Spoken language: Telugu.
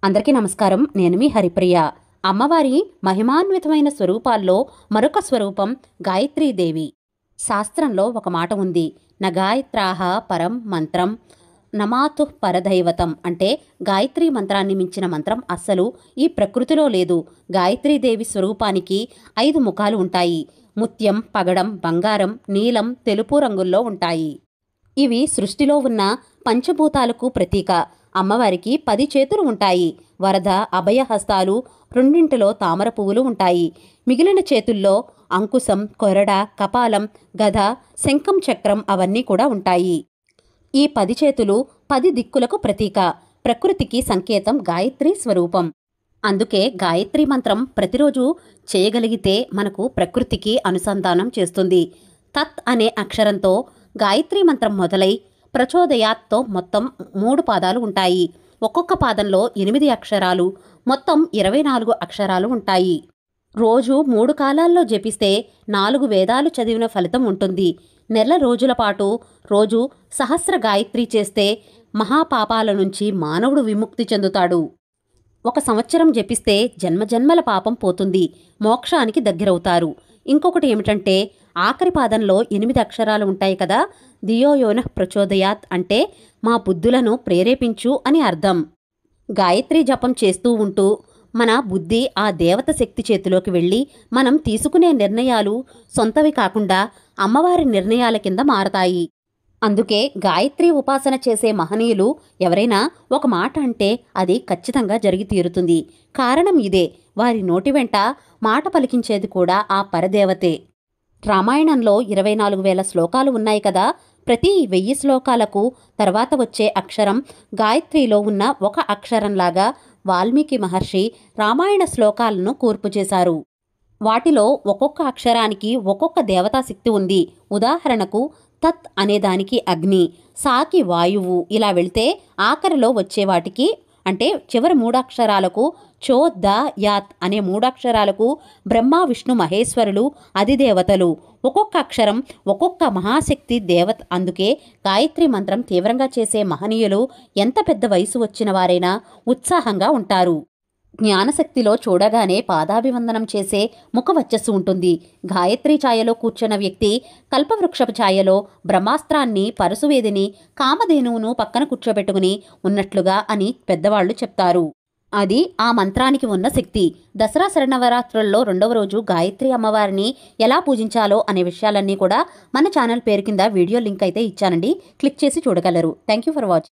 అందరికీ నమస్కారం. నేను మీ హరిప్రియ. అమ్మవారి మహిమాన్వితమైన స్వరూపాల్లో మరొక స్వరూపం గాయత్రీదేవి. శాస్త్రంలో ఒక మాట ఉంది, నగాయత్రాహ పరం మంత్రం నమాతు పరదైవతం. అంటే గాయత్రీ మంత్రాన్ని మించిన మంత్రం అస్సలు ఈ ప్రకృతిలో లేదు. గాయత్రీదేవి స్వరూపానికి 5 ముఖాలు ఉంటాయి. ముత్యం, పగడం, బంగారం, నీలం, తెలుపు రంగుల్లో ఉంటాయి. ఇవి సృష్టిలో ఉన్న పంచభూతాలకు ప్రతీక. అమ్మవారికి 10 చేతులు ఉంటాయి. వరద, అభయహస్తాలు, రెండింటిలో తామర పువ్వులు ఉంటాయి. మిగిలిన చేతుల్లో అంకుశం, కొరడ, కపాలం, గద, శంఖం, చక్రం అవన్నీ కూడా ఉంటాయి. ఈ 10 చేతులు 10 దిక్కులకు ప్రతీక. ప్రకృతికి సంకేతం గాయత్రి స్వరూపం. అందుకే గాయత్రి మంత్రం ప్రతిరోజు చేయగలిగితే మనకు ప్రకృతికి అనుసంధానం చేస్తుంది. తత్ అనే అక్షరంతో గాయత్రి మంత్రం మొదలై ప్రచోదయాత్తో మొత్తం 3 పాదాలు ఉంటాయి. ఒక్కొక్క పాదంలో 8 అక్షరాలు, మొత్తం 24 అక్షరాలు ఉంటాయి. రోజు 3 కాలాల్లో జపిస్తే 4 వేదాలు చదివిన ఫలితం ఉంటుంది. నెల రోజుల పాటు రోజు సహస్ర గాయత్రి చేస్తే మహాపాపాల నుంచి మానవుడు విముక్తి చెందుతాడు. 1 సంవత్సరం జపిస్తే జన్మజన్మల పాపం పోతుంది, మోక్షానికి దగ్గరవుతారు. ఇంకొకటి ఏమిటంటే ఆఖరి పాదంలో 8 అక్షరాలు ఉంటాయి కదా, ధియోయోనః ప్రచోదయాత్ అంటే మా బుద్ధులను ప్రేరేపించు అని అర్థం. గాయత్రి జపం చేస్తూ ఉంటూ మన బుద్ధి ఆ దేవత శక్తి చేతిలోకి వెళ్ళి మనం తీసుకునే నిర్ణయాలు సొంతవి కాకుండా అమ్మవారి నిర్ణయాల కింద మారతాయి. అందుకే గాయత్రి ఉపాసన చేసే మహనీయులు ఎవరైనా ఒక మాట అంటే అది ఖచ్చితంగా జరిగి తీరుతుంది. కారణం ఇదే, వారి నోటి వెంట మాట పలికించేది కూడా ఆ పరదేవతే. రామాయణంలో 24,000 శ్లోకాలు ఉన్నాయి కదా, ప్రతి 1000 శ్లోకాలకు తర్వాత వచ్చే అక్షరం గాయత్రిలో ఉన్న ఒక అక్షరంలాగా వాల్మీకి మహర్షి రామాయణ శ్లోకాలను కూర్పు చేశారు. వాటిలో ఒక్కొక్క అక్షరానికి ఒక్కొక్క దేవతాశక్తి ఉంది. ఉదాహరణకు తత్ అనేదానికి అగ్ని, సాకి వాయువు, ఇలా వెళితే ఆఖరిలో వచ్చేవాటికి అంటే చివరి 3 అక్షరాలకు చో ద యాత్ అనే 3 అక్షరాలకు బ్రహ్మ, విష్ణు, మహేశ్వరులు అధిదేవతలు. ఒక్కొక్క అక్షరం ఒక్కొక్క మహాశక్తి దేవత. అందుకే గాయత్రి మంత్రం తీవ్రంగా చేసే మహనీయులు ఎంత పెద్ద వయసు వచ్చిన వారైనా ఉత్సాహంగా ఉంటారు. జ్ఞానశక్తిలో చూడగానే పాదాభివందనం చేసే ముఖ వచ్చస్సు ఉంటుంది. గాయత్రి ఛాయలో కూర్చున్న వ్యక్తి కల్పవృక్షపు ఛాయలో బ్రహ్మాస్త్రాన్ని, పరశువేదిని, కామధేనువును పక్కన కూర్చోబెట్టుకుని ఉన్నట్లుగా అని పెద్దవాళ్లు చెప్తారు. అది ఆ మంత్రానికి ఉన్న శక్తి. దసరా శరన్నవరాత్రుల్లో 2వ రోజు గాయత్రి అమ్మవారిని ఎలా పూజించాలో అనే విషయాలన్నీ కూడా మన ఛానల్ పేరు కింద వీడియో లింక్ అయితే ఇచ్చానండి. క్లిక్ చేసి చూడగలరు. Thank you for watching.